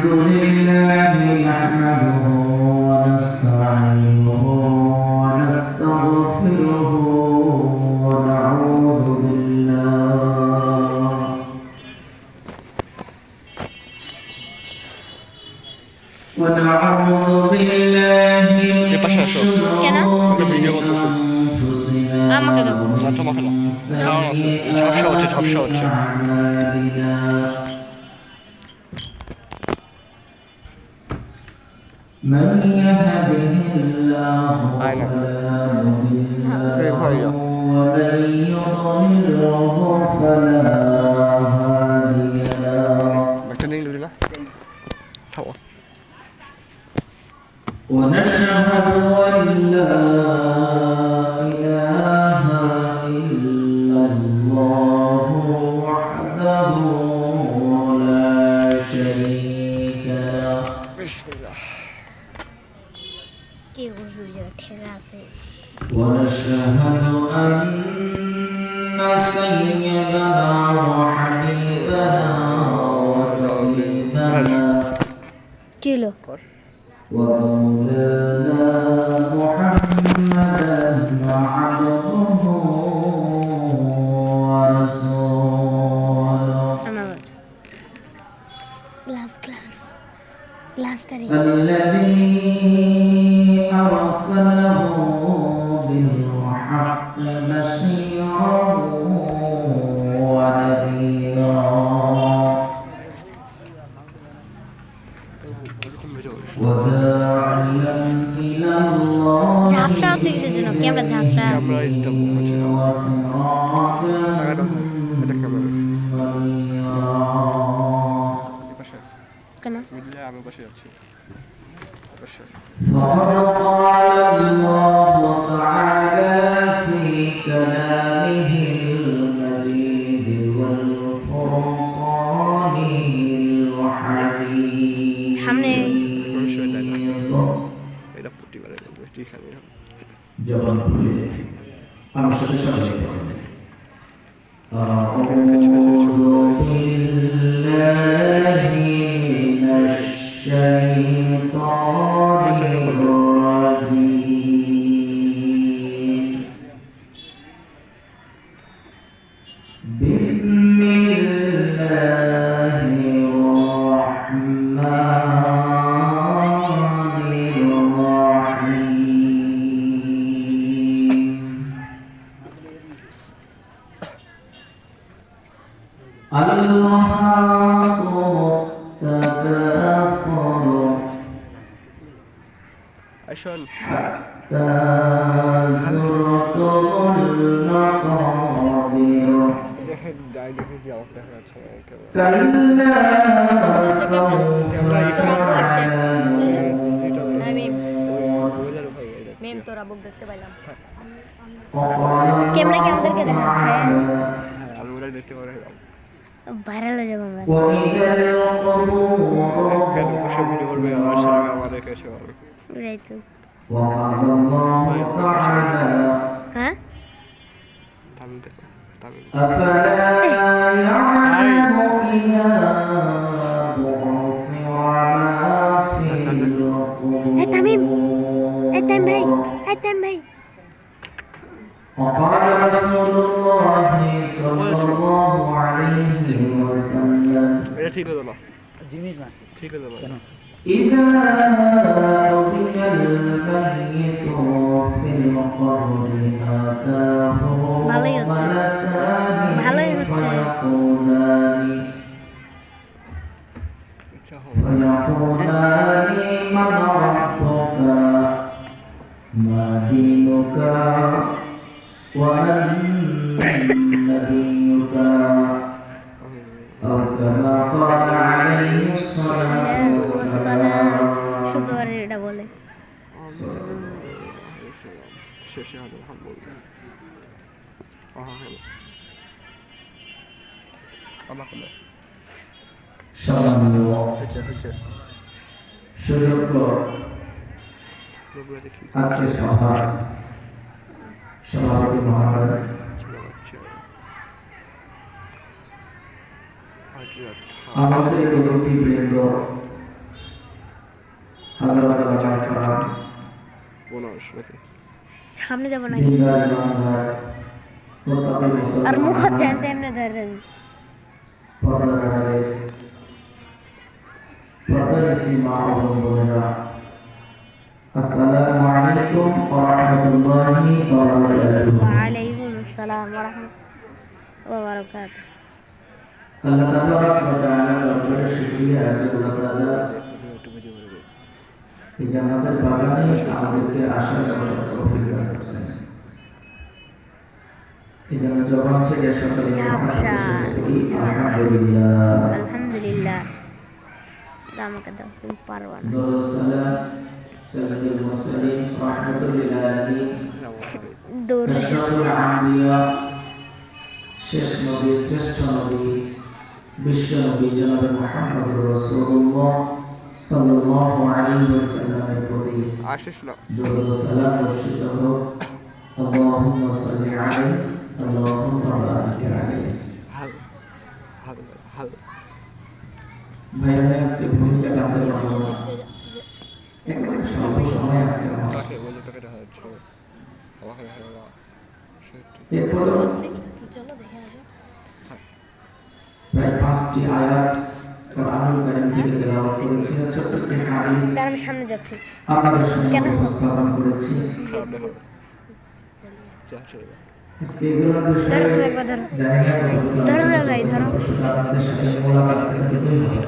لله نحمده ونستعينه ونستغفره ونعوذ بالله من شرور أنفسنا ومن سيئات أعمالنا من يهده الله فلا مضل له ومن يضلله فلا هادي له ونشهد أن لا إله إلا الله وحده لا شريك له ونشهد أن سيدنا وحبيبنا وطبيبنا ومولانا محمدا عبده ورسوله الذي أرسله بالحق بشيرا ونذيرا وداعيا إلى الله وسراجا فقد قال الله تعالى في كلامه المجيد والفرقان الحميد জবান খুলে আমার সাথে সাথে أعوذ بالله من الشيطان الرجيم بسم الله الرحمن ألهاكم التكاثر حتى زرتم المقابر كلا سوف ভাইরাল হয়ে যাবে আমরা হ্যাঁ ভাই وقال رسول الله صلى الله عليه وسلم إذا أُلقي الميت في القبر آتاه ملكان فيقولان من ربك ما دينك ومن نبيك أو كما قال عليه الصلاة والسلام সুযোগ্য আজকে সভার সভাপতি মহোদয় আমাদের অতিথিবৃন্দ মানুষ নাকি? সামনে যাব না দিনদার ইমানদার মুত্তাকি আর মুখ মুসলমান জানতে এমনি ধরে পর্দার আড়ালে পর্দানিসি মা এবং বোনেরা, আসসালামু আলাইকুম ওয়া রাহমাতুল্লাহি ওয়া বারাকাতুহু। ওয়ালাইকুম আসসালাম ওয়া রাহমাতুল্লাহি ওয়া বারাকাতুহু। আল্লাহ তাবারাক ওয়া তাআলা দরবারে শুকরিয়া যে আল্লাহ তাআলা এই জান্নাতের বাগানে আমাদেরকে আসার বসার তৌফিক দান করেছেন। এই জন্য জবান ছেড়ে সকলে আলহামদুলিল্লাহ। আলহামদুলিল্লাহ। আমাকে দাও, তুমি পারবা না। দরুদ ও সালাম সাইয়্যিদুল মুরসালিন রাহমাতুল লিল আলামিন দৌড় আশরাফুল আম্বিয়া শেষ নবী শ্রেষ্ঠ নবী বিশ্ব নবী জনাবে মুহাম্মদুর রাসূলুল্লাহ সাল্লাল্লাহু আলাইহি ওয়াসাল্লামের প্রতি আসিস না। দরুদ ও সালাম বর্ষিত হোক। আল্লাহুম্মা সাল্লি আলাইহি আল্লাহুম্মা বারিক আলাইহি। হাল হাল হাল ভাই আমি আজকে ভূমিকা টানতে পারবো না, একদম স্বল্প সময় আজকে আমার। তাকে বলে তোকে দেখা যাচ্ছে আমাকে হারা এরপরেও প্রায় 5টি আয়াত কোরআনুল কারীম থেকে তেলাওয়াত করেছি, ছোট্ট একটি হাদিস তার আমি সামনে যাচ্ছি। আপনাদের সামনে উপস্থাপন করেছি। সামনে হবে যা চলে আজকে এগুলোর বিষয়ে ধরো একবার ধরো। জানি না কতটুকু ধরো না ভাই, ধরো। আপনাদের সাথে মোলাকাত করতে হবে।